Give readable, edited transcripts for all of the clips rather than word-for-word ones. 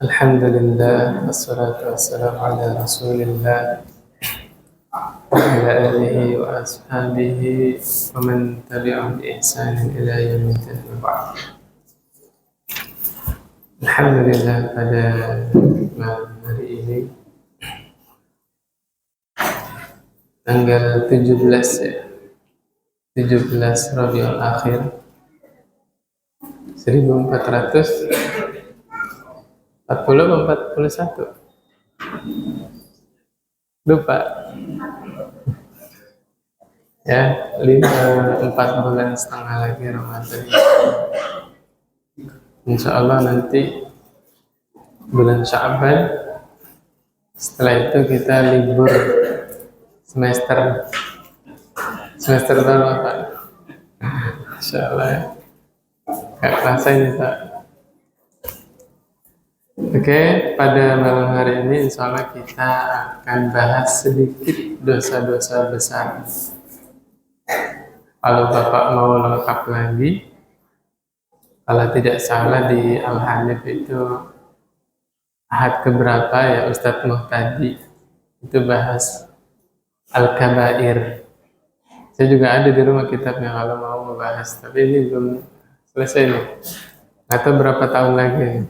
Alhamdulillah, wassalatu wassalamu ala rasulillah wa ala alihi wa ashabihi wa man tabi'ahum bi ihsanin ila yaumiddin wa ba'd. Alhamdulillah, pada malam hari ini tanggal 17 ya, 17 Rabiul Akhir 1440 atau 41, lupa ya. 4 bulan setengah lagi Ramadan. Insya Allah nanti bulan Sya'ban, setelah itu kita libur semester baru apa? Insya Allah ya. Gak kerasa ini Pak. Oke, pada malam hari ini insya Allah kita akan bahas sedikit dosa-dosa besar. Kalau Bapak mau lengkap lagi, kalau tidak salah di Al-Hanif itu ahad keberapa ya Ustadz Muhtadi itu bahas Al-Kabair. Saya juga ada di rumah kitabnya kalau mau membahas, tapi ini belum selesai nih. Atau berapa tahun lagi.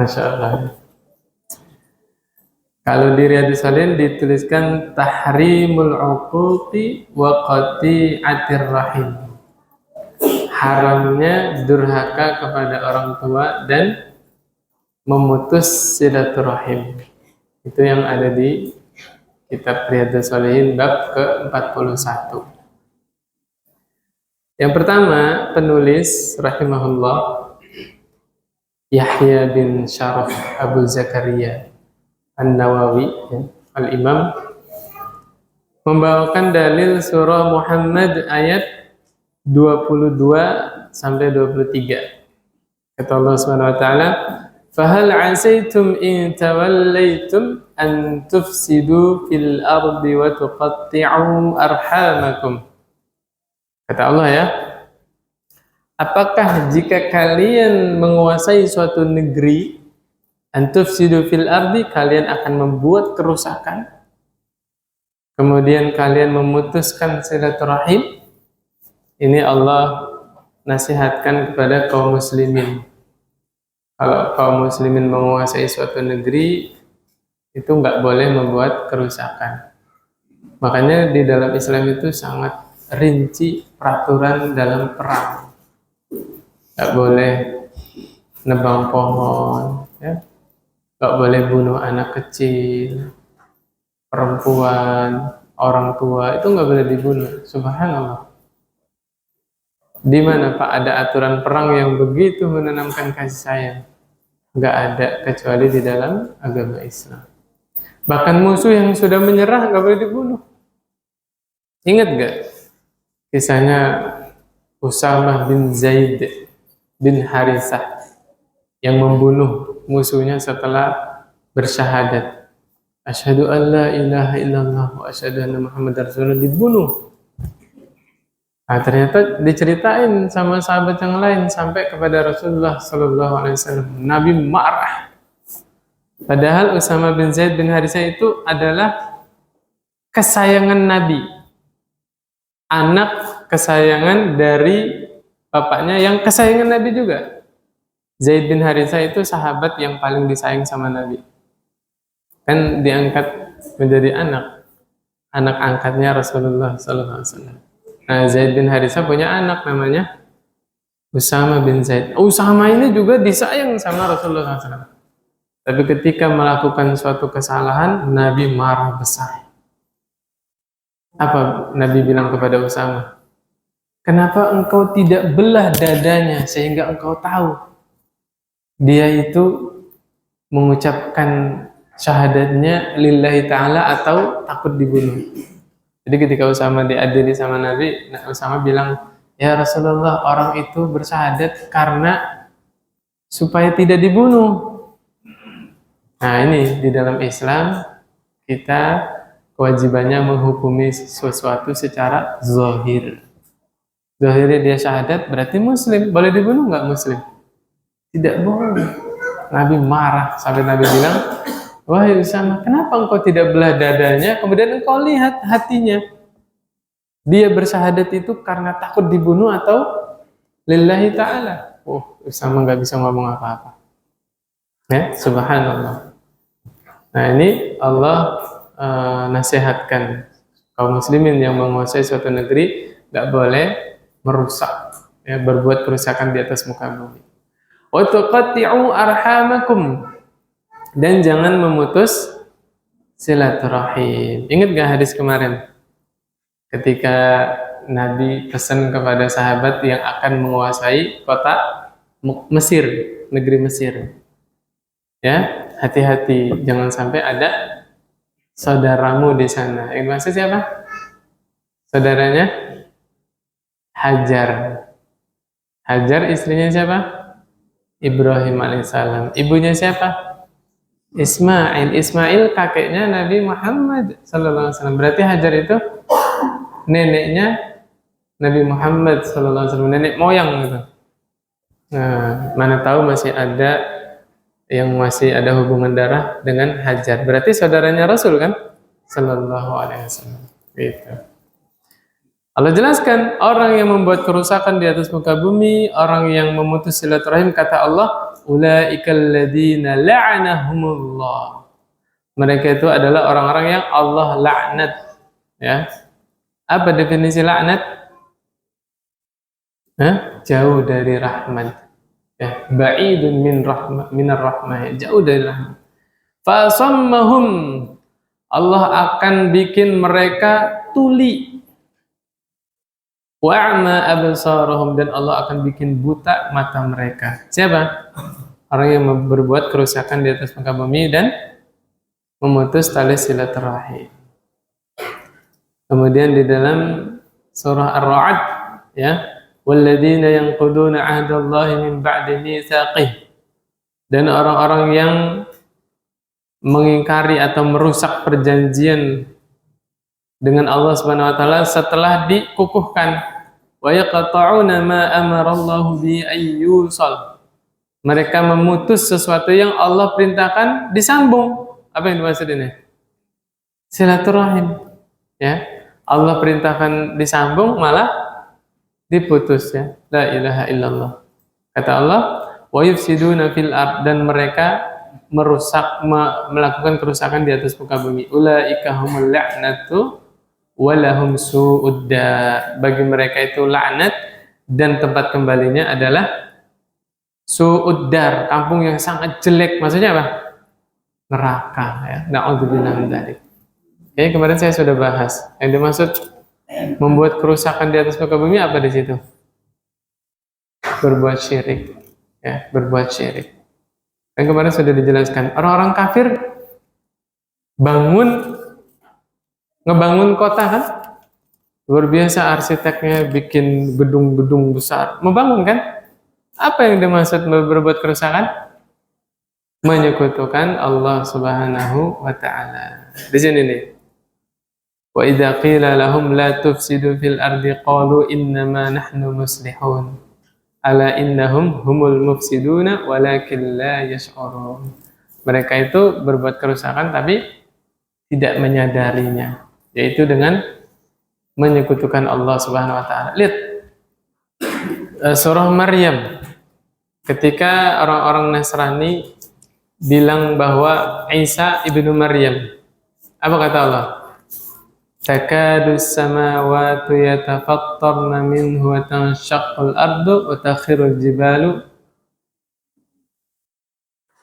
Masya Allah. Kalau di Riyadhus Shalihin dituliskan tahrimul uquqi wa qati'atir rahim. Haramnya durhaka kepada orang tua dan memutus silaturahim. Itu yang ada di kitab Riyadhus Shalihin bab ke-41. Yang pertama, penulis rahimahullah Yahya bin Syaraf Abu Zakaria An-Nawawi, Al-Imam, membawakan dalil surah Muhammad ayat 22 sampai 23. Kata Allah Subhanahu wa taala, "Fahal 'asaitum in tawallaitum an tufsidu fil ardi wa tuqatti'u arhamakum." Kata Allah ya, apakah jika kalian menguasai suatu negeri, an tufsidu fil ardi, kalian akan membuat kerusakan, kemudian kalian memutuskan silaturahim? Ini Allah nasihatkan kepada kaum muslimin. Kalau kaum muslimin menguasai suatu negeri, itu nggak boleh membuat kerusakan. Makanya di dalam Islam itu sangat rinci peraturan dalam perang. Nggak boleh nebang pohon, ya. Nggak boleh bunuh anak kecil, perempuan, orang tua, itu nggak boleh dibunuh. Subhanallah. Di mana Pak ada aturan perang yang begitu menanamkan kasih sayang? Nggak ada kecuali di dalam agama Islam. Bahkan musuh yang sudah menyerah nggak boleh dibunuh. Ingat nggak kisahnya Usamah bin Zaid bin Harithah yang membunuh musuhnya setelah bersyahadat, asyhadu an la ilaha illallah wa asyhadu anna muhammadar rasulullah, dibunuh. Nah, ternyata diceritain sama sahabat yang lain sampai kepada Rasulullah Sallallahu Alaihi Wasallam. Nabi marah. Padahal Usamah bin Zaid bin Harithah itu adalah kesayangan Nabi, anak kesayangan dari bapaknya yang kesayangan Nabi juga. Zaid bin Harithah itu sahabat yang paling disayang sama Nabi. Kan diangkat menjadi anak angkatnya Rasulullah Sallallahu Alaihi Wasallam. Nah, Zaid bin Harithah punya anak namanya Usamah bin Zaid. Usamah ini juga disayang sama Rasulullah SAW. Tapi ketika melakukan suatu kesalahan, Nabi marah besar. Apa Nabi bilang kepada Usamah? Kenapa engkau tidak belah dadanya sehingga engkau tahu dia itu mengucapkan syahadatnya lillahi ta'ala atau takut dibunuh? Jadi ketika Usamah diadili sama Nabi, Usamah bilang, ya Rasulullah, orang itu bersyahadat karena supaya tidak dibunuh. Nah ini di dalam Islam kita kewajibannya menghukumi sesuatu secara zahir. Zahirnya dia syahadat berarti muslim, boleh dibunuh nggak muslim? Tidak boleh. Nabi marah sampai Nabi bilang, wahai Usama, kenapa engkau tidak belah dadanya, kemudian engkau lihat hatinya? Dia bersyahadat itu karena takut dibunuh atau lillahi ta'ala? Oh, Usama nggak bisa ngomong apa-apa. Ya, subhanallah. Nah, ini Allah nasihatkan kaum muslimin yang menguasai suatu negeri nggak boleh merusak, ya, berbuat kerusakan di atas muka bumi. Wa tuqatti'u arhamakum, dan jangan memutus silaturahim. Ingat gak hadis kemarin ketika Nabi pesan kepada sahabat yang akan menguasai kota Mesir, negeri Mesir, ya, hati-hati jangan sampai ada saudaramu di sana. Yang maksud siapa? Saudaranya Hajar. Hajar istrinya siapa? Ibrahim alaihissalam. Ibunya siapa? Ismail. Ismail kakeknya Nabi Muhammad sallallahu alaihi wasallam. Berarti Hajar itu neneknya Nabi Muhammad sallallahu alaihi wasallam, nenek moyang gitu. Nah, mana tahu masih ada yang masih ada hubungan darah dengan Hajar. Berarti saudaranya Rasul kan? Sallallahu alaihi wasallam. Gitu. Allah jelaskan, orang yang membuat kerusakan di atas muka bumi, orang yang memutus silaturahim, kata Allah, ulaikal ladzina la'anahumullah. Mereka itu adalah orang-orang yang Allah laknat. Ya. Apa definisi laknat? Jauh dari rahmat. Ya, ba'idun minar rahmah, jauh dari rahmat. Fasammahum, Allah akan bikin mereka tuli. Wa'ma absarahum, dan Allah akan bikin buta mata mereka. Siapa? Orang yang berbuat kerusakan di atas muka bumi dan memutus tali silaturahim. Kemudian di dalam surah Ar-Ra'd, ya, walladzina yanquduna 'ahdallahi min ba'di mitsaqih, dan orang-orang yang mengingkari atau merusak perjanjian dengan Allah Subhanahu wa taala setelah dikukuhkan. Wa yaqta'una ma amarallahu bi ayyusal. Mereka memutus sesuatu yang Allah perintahkan disambung. Apa yang dimaksud ini? Silaturahim. Ya. Allah perintahkan disambung malah diputus, ya. La ilaha illallah. Kata Allah, wa yufsiduna fil ard, dan mereka merusak, melakukan kerusakan di atas muka bumi. Ulaika humul la'natu walahum su'uddar. Bagi mereka itu laknat dan tempat kembalinya adalah su'uddar, kampung yang sangat jelek. Maksudnya apa? Neraka, ya. Na'udzubillah min dzalik. Oke, kemarin saya sudah bahas. Yang dimaksud membuat kerusakan di atas muka bumi apa di situ? Berbuat syirik, ya, berbuat syirik. Dan kemarin sudah dijelaskan, orang-orang kafir ngebangun kota kan, luar biasa, arsiteknya bikin gedung-gedung besar, membangun kan. Apa yang dimaksud berbuat kerusakan? Menyekutukan Allah Subhanahu wa taala. Di sini nih, wa idza qila lahum la tufsidu fil ardi qalu innama nahnu muslihun ala innahum humul mufsiduna walakin la yash'urun. Mereka itu berbuat kerusakan tapi tidak menyadarinya, yaitu dengan menyekutukan Allah Subhanahu wa taala. Lihat surah Maryam, ketika orang-orang Nasrani bilang bahwa Isa ibnu Maryam, apa kata Allah? Takadus samawati yatafattarna minhu wa tanshaqqul ardu wa takhirul jibalu.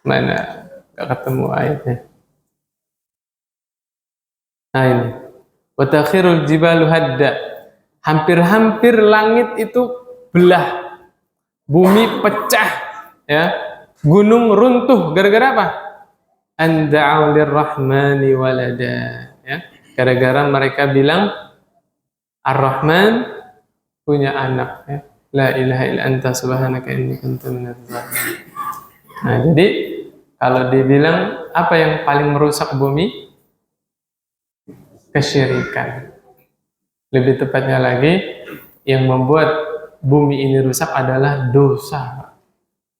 Mana? Gak ketemu ayatnya. Nah ini, wa takhirul jibalu hadda. Hampir-hampir langit itu belah, bumi pecah, ya, gunung runtuh. Gara-gara apa? An da'u lirrahmani walada, ya. Gara-gara mereka bilang Ar-Rahman punya anak, ya. La ilaha illa anta subhanaka inni kuntu minadz zalimin. Nah, jadi kalau dibilang apa yang paling merusak bumi? Kesyirikan. Lebih tepatnya lagi, yang membuat bumi ini rusak adalah dosa,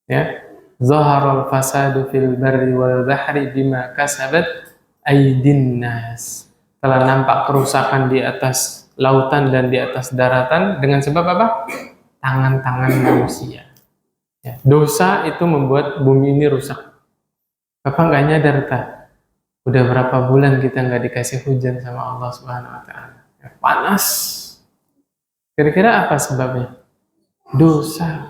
ya. zaharal fasadu fil barri wal bahri bima kasabat aydin nas. Telah nampak kerusakan di atas lautan dan di atas daratan dengan sebab apa? Tangan-tangan manusia. Ya, dosa itu membuat bumi ini rusak. Bapak nggak nyadar tak? Udah berapa bulan kita nggak dikasih hujan sama Allah Subhanahu Wa Taala. Ya, panas. Kira-kira apa sebabnya? Dosa.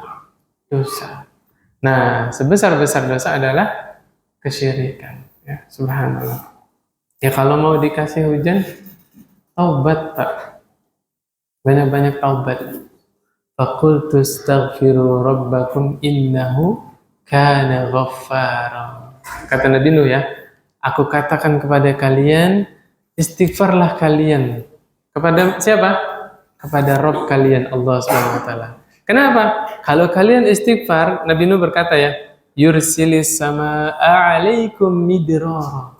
Nah, sebesar-besar dosa adalah kesyirikan. Ya, subhanallah. Ya kalau mau dikasih hujan, taubat Pak. Banyak-banyak taubat. Faqultu astaghfiru rabbakum innahu kana ghaffara. Kata Nabi Nuh ya, aku katakan kepada kalian, istighfarlah kalian. Kepada siapa? Kepada Rabb kalian, Allah Subhanahu wa taala. Kenapa? Kalau kalian istighfar, Nabi Nuh berkata ya, yursilis samaa'a 'alaikum midrara.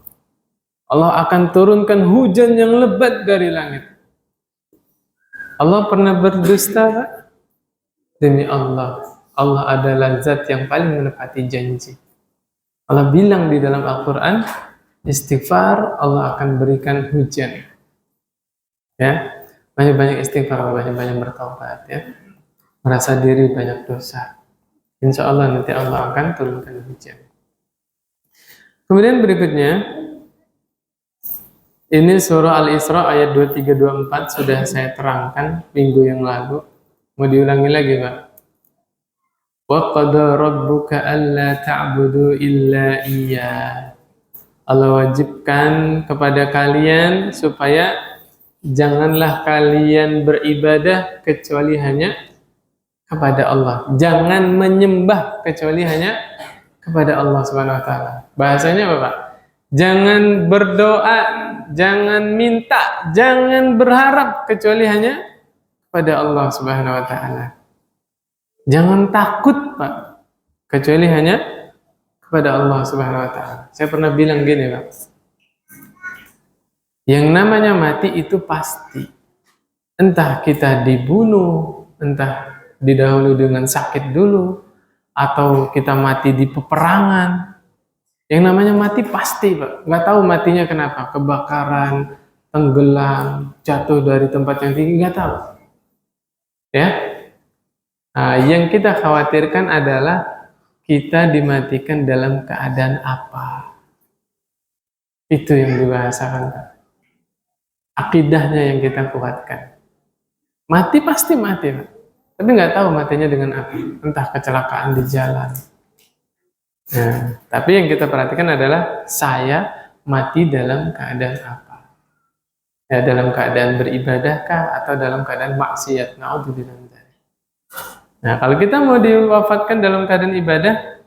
Allah akan turunkan hujan yang lebat dari langit. Allah pernah berdusta, Pak? Demi Allah, Allah adalah zat yang paling menepati janji. Allah bilang di dalam Al-Quran, istighfar, Allah akan berikan hujan. Ya, banyak-banyak istighfar, banyak-banyak bertaubat ya. Merasa diri banyak dosa. Insya Allah nanti Allah akan turunkan hujan. Kemudian berikutnya, ini surah Al-Isra ayat 23-24 sudah saya terangkan minggu yang lalu. Mau diulangi lagi, Pak. Wa qada rabbuka alla ta'budu illa iyyah. Allah wajibkan kepada kalian supaya janganlah kalian beribadah kecuali hanya kepada Allah. Jangan menyembah kecuali hanya kepada Allah Subhanahu wa taala. Bahasanya apa, Pak? Jangan berdoa, jangan minta, jangan berharap kecuali hanya kepada Allah Subhanahu wa taala. Jangan takut, Pak, kecuali hanya kepada Allah Subhanahu wa taala. Saya pernah bilang gini, Pak. Yang namanya mati itu pasti. Entah kita dibunuh, entah didahului dengan sakit dulu, atau kita mati di peperangan. Yang namanya mati pasti, Pak. Nggak tahu matinya kenapa. Kebakaran, tenggelam, jatuh dari tempat yang tinggi, nggak tahu. Ya. Nah, yang kita khawatirkan adalah kita dimatikan dalam keadaan apa. Itu yang dibahasakan, Pak. Akidahnya yang kita kuatkan. Mati pasti mati, Pak. Tapi nggak tahu matinya dengan apa. Entah kecelakaan di jalan. Nah, tapi yang kita perhatikan adalah saya mati dalam keadaan apa? Ya, dalam keadaan beribadahkah atau dalam keadaan maksiat? Na'udzubillah. Nah, kalau kita mau diwafatkan dalam keadaan ibadah,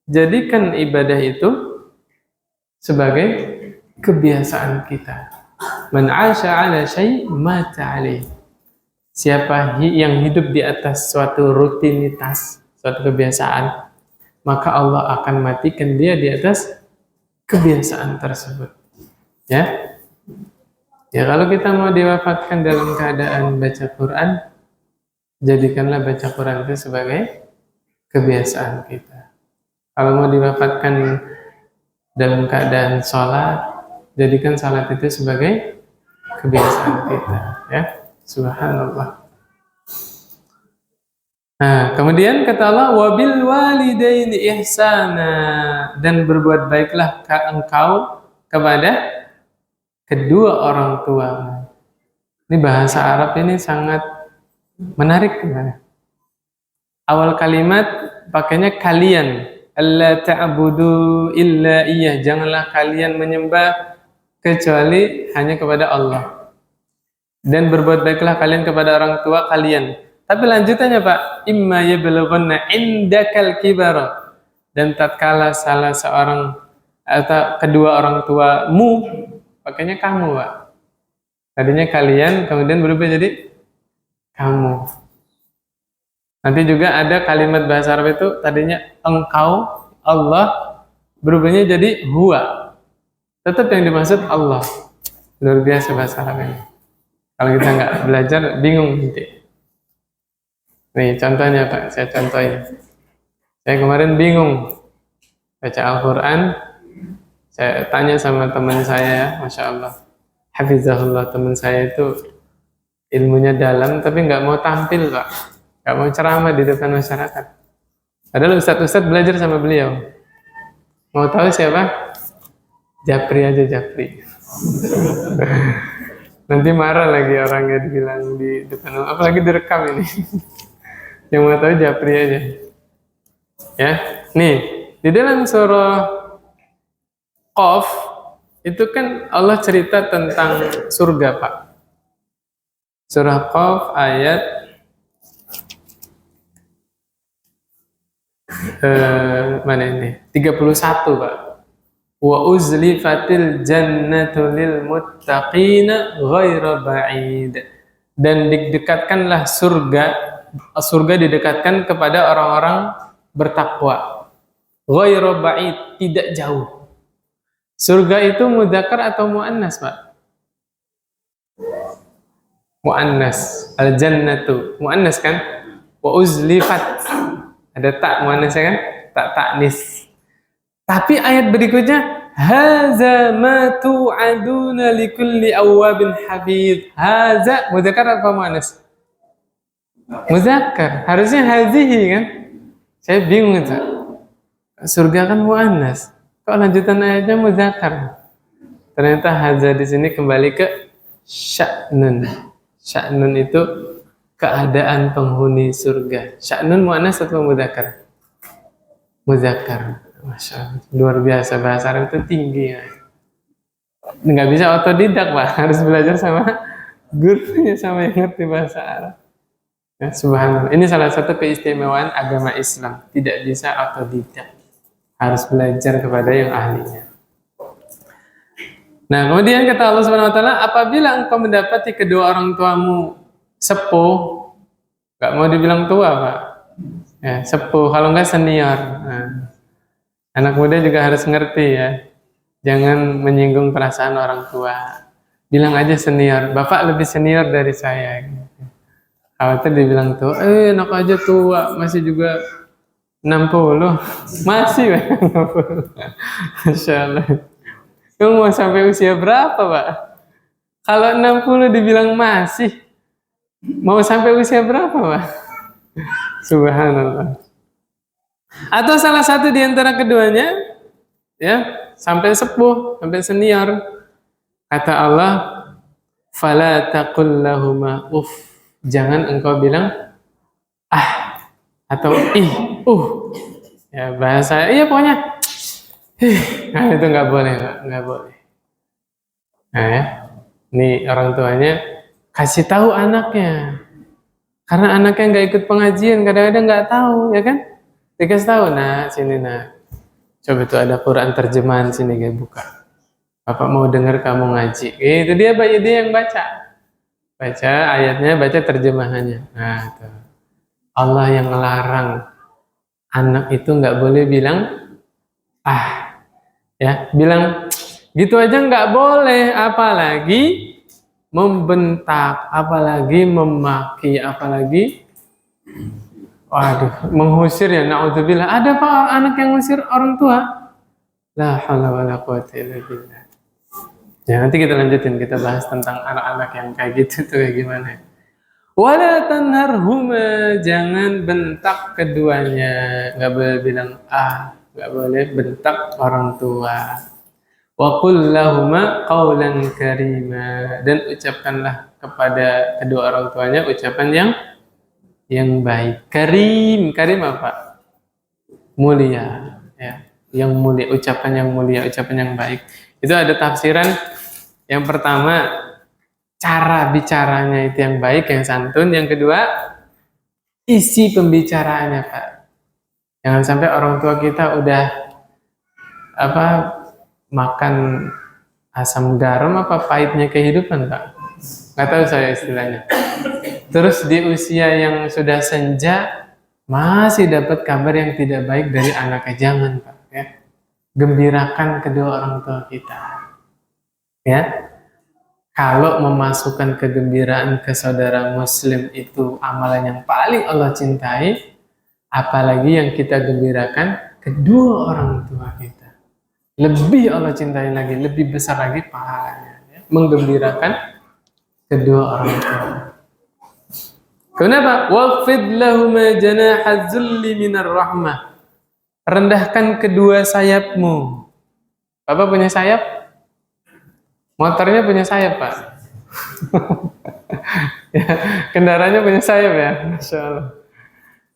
jadikan ibadah itu sebagai kebiasaan kita. Man 'asha 'ala syai' mata 'alaih. Siapa yang hidup di atas suatu rutinitas, suatu kebiasaan, maka Allah akan matikan dia di atas kebiasaan tersebut. Ya. Ya, kalau kita mau diwafatkan dalam keadaan baca Quran, jadikanlah baca Quran itu sebagai kebiasaan kita. Kalau mau diwafatkan dalam keadaan sholat, jadikan sholat itu sebagai kebiasaan kita. Ya, subhanallah. Nah, kemudian kata Allah, wabil walidaini ihsana, dan berbuat baiklah engkau kepada kedua orang tua. Ini bahasa Arab ini sangat menarik. Awal kalimat pakainya kalian, alla ta'budu illa iyyah, janganlah kalian menyembah kecuali hanya kepada Allah. Dan berbuat baiklah kalian kepada orang tua kalian. Tapi lanjutannya, Pak, imma yablughanna indakal kibara, dan tatkala salah seorang atau kedua orang tuamu, pakainya kamu, Pak. Tadinya kalian, kemudian berubah jadi kamu. Nanti juga ada kalimat bahasa Arab itu tadinya engkau, Allah, berubahnya jadi huwa. Tetap yang dimaksud Allah. Luar biasa bahasa Arab ini. Kalau kita nggak belajar, bingung nanti. Nih contohnya, Pak, saya contohin. Saya kemarin bingung baca Al-Quran. Saya tanya sama teman saya, Masya Allah, Hafizahullah, teman saya itu ilmunya dalam tapi nggak mau tampil Pak, nggak mau ceramah di depan masyarakat. Padahal ustadz-ustadz belajar sama beliau. Mau tahu siapa? Japri aja, Japri. Nanti marah lagi orangnya dibilang di depan, apalagi direkam ini. Yang mau tahu Japri aja. Ya, nih di dalam surah Qaf itu kan Allah cerita tentang surga Pak. Surah Qaf ayat mana ini? 31 Pak. Wa uzlifatil jannatu lil muttaqina ghaira ba'id. Dan didekatkanlah surga didekatkan kepada orang-orang bertakwa. Ghaira ba'id, tidak jauh. Surga itu mudzakkar atau muannas, Pak? Muannas. Al-jannatu muannas kan? Wa uzlifat. Ada tak muannas kan? Tak taknis. Tapi ayat berikutnya, haza ma tu'aduna likulli awwabin habib. Haza mudzakkar apa muannas? Mudzakkar. Harusnya hazihi kan? Saya bingung itu. Surga kan muannas. Kok lanjutan ayatnya mudzakkar? Ternyata haza di sini kembali ke sya'nun. Sya'nun itu keadaan penghuni surga. Sya'nun muannas atau mudzakkar? Mudzakkar. Masya Allah, luar biasa, bahasa Arab itu tinggi ya. Nggak bisa otodidak Pak, harus belajar sama gurunya, sama yang ngerti bahasa Arab. Ya, subhanallah. Ini salah satu keistimewaan agama Islam, tidak bisa otodidak, harus belajar kepada yang ahlinya. Nah, kemudian kata Allah Subhanahu Wa Taala, apabila engkau mendapati kedua orang tuamu sepuh, nggak mau dibilang tua Pak, ya, sepuh, kalau nggak senior. Nah, anak muda juga harus ngerti ya, jangan menyinggung perasaan orang tua. Bilang aja senior, bapak lebih senior dari saya. Khawatir dibilang tua, enak aja tua, masih juga 60, masih 60. Masya Allah. Kamu mau sampai usia berapa Pak? Kalau 60 dibilang masih, mau sampai usia berapa Pak? Subhanallah. Atau salah satu di antara keduanya, ya, sampai sepuh, sampai senior. Kata Allah, fala taqul lahuma uff. Jangan engkau bilang ah atau ih, ya bahasa, iya pokoknya. Nah, itu nggak boleh, nggak boleh. Nah, ya, ini orang tuanya kasih tahu anaknya. Karena anaknya nggak ikut pengajian, kadang-kadang nggak tahu, ya kan? Dikasih tahu, nah sini nah, coba tuh ada Quran terjemahan sini guys, buka. Bapak mau dengar kamu ngaji. Itu dia yang baca ayatnya, baca terjemahannya. Nah, tuh. Allah yang ngelarang anak itu nggak boleh bilang ya, bilang gitu aja nggak boleh, apalagi membentak, apalagi memaki, apalagi waduh, mengusir ya, na'udzubillah. Ada Pak anak yang ngusir orang tua? La haula wala quwwata illa billah. Ya, nanti kita lanjutin, kita bahas tentang anak-anak yang kayak gitu tuh kayak gimana. Wala tanharhuma, jangan bentak keduanya. Enggak boleh bilang enggak boleh bentak orang tua. Wa qul lahuma qawlan karima, dan ucapkanlah kepada kedua orang tuanya ucapan yang baik. Karim apa? Mulia, ya. Yang mulia, ucapan yang mulia, ucapan yang baik. Itu ada tafsiran. Yang pertama, cara bicaranya itu yang baik, yang santun. Yang kedua, isi pembicaraannya, Pak. Jangan sampai orang tua kita udah makan asam garam apa pahitnya kehidupan, Pak. Nggak tahu saya istilahnya. Terus di usia yang sudah senja masih dapat kabar yang tidak baik dari anaknya. Jangan Pak, ya. Gembirakan kedua orang tua kita, ya. Kalau memasukkan kegembiraan ke saudara muslim itu amalan yang paling Allah cintai, Apalagi yang kita gembirakan kedua orang tua kita. Lebih Allah cintai lagi, lebih besar lagi pahalanya. Ya. Menggembirakan kedua orang tua. Kenapa? Waqfid lahuma janaha dzulli minar rahmah. Rendahkan kedua sayapmu. Bapak punya sayap? Motornya punya sayap, Pak. Ya, kendaraannya punya sayap ya, Masya Allah.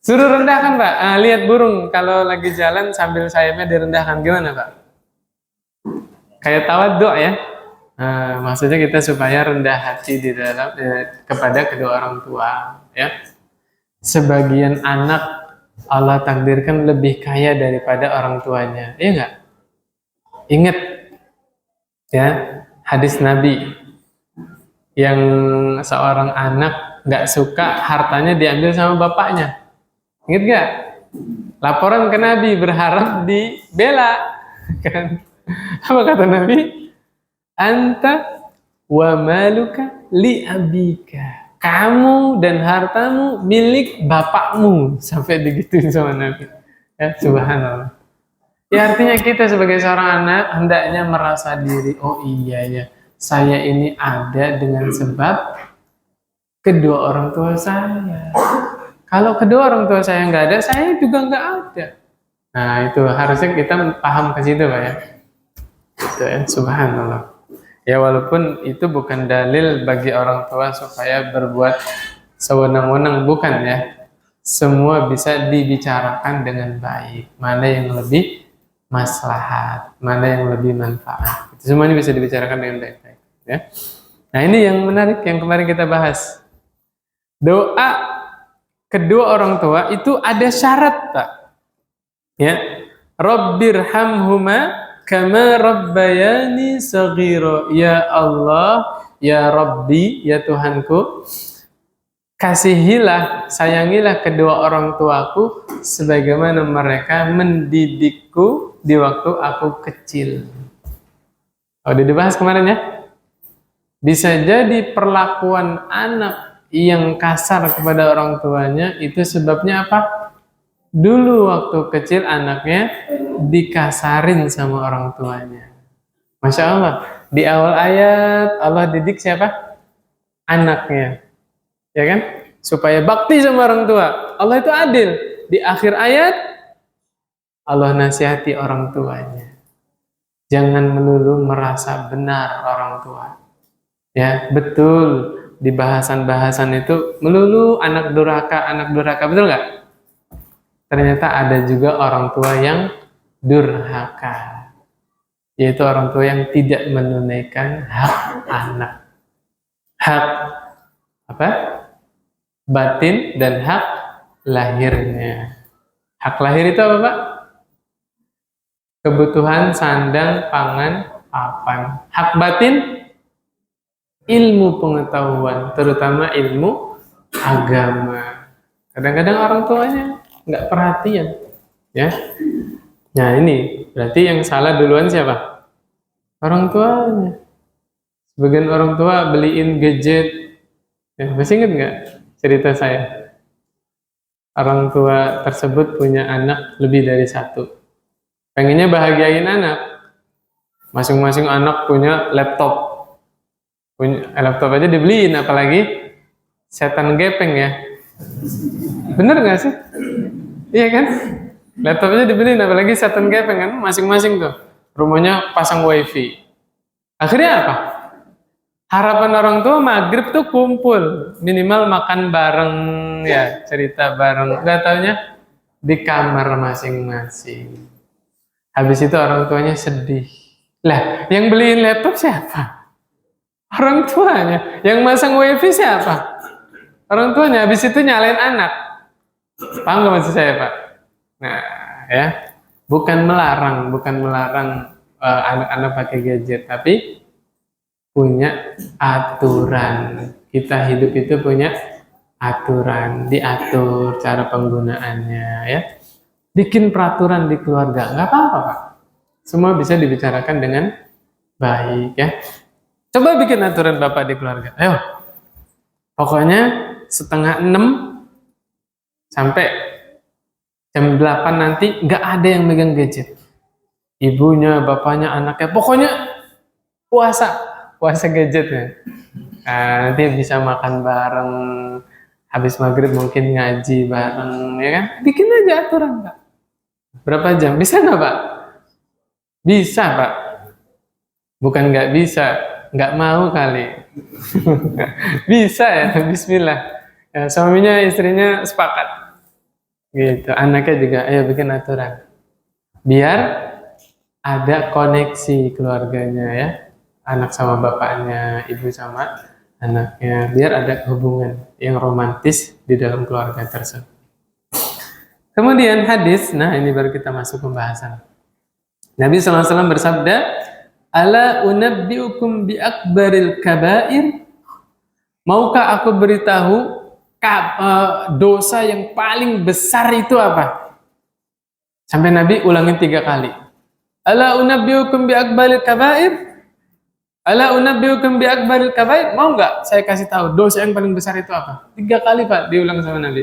Suruh rendahkan, Pak. Lihat burung kalau lagi jalan sambil sayapnya direndahkan, gimana, Pak? Kayak tawadhu ya. Maksudnya kita supaya rendah hati di dalam kepada kedua orang tua, ya. Sebagian anak Allah takdirkan lebih kaya daripada orang tuanya, iya nggak? Ingat, ya, hadis Nabi yang seorang anak nggak suka hartanya diambil sama bapaknya. Ingat gak? Laporan ke Nabi berharap dibela. Kan? Apa kata Nabi? Anta wa maluka li abika. Kamu dan hartamu milik bapakmu. Sampai digituin sama Nabi. Ya, subhanallah. Ya artinya kita sebagai seorang anak hendaknya merasa diri, oh iya ya, saya ini ada dengan sebab kedua orang tua saya. Kalau kedua orang tua saya nggak ada, saya juga nggak ada. Nah itu harusnya kita paham ke situ, Pak ya. Itu ya, subhanallah. Ya walaupun itu bukan dalil bagi orang tua supaya berbuat sewenang-wenang, bukan ya. Semua bisa dibicarakan dengan baik. Mana yang lebih maslahat, mana yang lebih manfaat. Itu semuanya bisa dibicarakan dengan baik-baik. Ya. Nah ini yang menarik yang kemarin kita bahas. Doa kedua orang tua itu ada syarat, Pak. Ya. Rabbirhamhuma kama rabbayani shaghira. Ya Allah, ya Rabbi, ya Tuhanku, kasihilah, sayangilah kedua orang tuaku sebagaimana mereka mendidikku di waktu aku kecil. Oh, udah dibahas kemarin ya. Bisa jadi perlakuan anak yang kasar kepada orang tuanya itu sebabnya apa? Dulu waktu kecil anaknya dikasarin sama orang tuanya. Masya Allah, di awal ayat Allah didik siapa? Anaknya, ya kan? Supaya bakti sama orang tua. Allah itu adil. Di akhir ayat Allah nasihati orang tuanya. Jangan melulu merasa benar orang tua. Ya, betul. Di bahasan-bahasan itu melulu anak durhaka, betul nggak? Ternyata ada juga orang tua yang durhaka, yaitu orang tua yang tidak menunaikan hak anak, hak apa? Batin dan hak lahirnya. Hak lahir itu apa, Pak? Kebutuhan sandang, pangan, papan. Hak batin? Ilmu pengetahuan, terutama ilmu agama. Kadang-kadang orang tuanya nggak perhatian, ya. Nah ini berarti yang salah duluan siapa? Orang tuanya. Sebagian orang tua beliin gadget. Ya, masih ingat nggak cerita saya? Orang tua tersebut punya anak lebih dari satu. Pengennya bahagiain anak. Masing-masing anak punya laptop. Punya laptop aja dibeliin, apalagi setan gepeng ya. Bener nggak sih? Iya kan? Laptopnya dibeliin, apalagi setan gepeng kan, masing-masing tuh. Rumahnya pasang wifi. Akhirnya apa? Harapan orang tua maghrib tuh kumpul, minimal makan bareng ya, cerita bareng. Gak taunya di kamar masing-masing. Habis itu orang tuanya sedih. Lah, yang beliin laptop siapa? Orang tuanya. Yang masang wifi siapa? Orang tuanya. Habis itu nyalain anak. Paham gak maksud saya, Pak? Nah, ya, bukan melarang anak-anak pakai gadget, tapi punya aturan. Kita hidup itu punya aturan, diatur cara penggunaannya, ya. Bikin peraturan di keluarga, nggak apa-apa, Pak. Semua bisa dibicarakan dengan baik, ya. Coba bikin aturan Bapak di keluarga. Ayo, pokoknya 5:30 sampai Jam 8 nanti nggak ada yang megang gadget. Ibunya, bapaknya, anaknya, pokoknya puasa gadgetnya. Nah, nanti bisa makan bareng, habis maghrib mungkin ngaji bareng, ya kan? Bikin aja aturan, Pak. Berapa jam? Bisa nggak, Pak? Bisa, Pak. Bukan nggak bisa, nggak mau kali. Bisa ya, bismillah. Ya, suaminya, istrinya sepakat. Gitu, anaknya juga, ayo bikin aturan. Biar ada koneksi keluarganya ya. Anak sama bapaknya, ibu sama anaknya. Biar ada hubungan yang romantis di dalam keluarga tersebut. Kemudian hadis, nah ini baru kita masuk pembahasan. Nabi SAW bersabda, Ala unabbiukum bi akbaril kabair. Maukah aku beritahu dosa yang paling besar itu apa? Sampai Nabi ulangin 3 kali. Ala unabbiukum bi akbaril kabair. Ala unabbiukum bi akbaril kabair. Mau nggak saya kasih tahu dosa yang paling besar itu apa? 3 kali Pak diulang sama Nabi.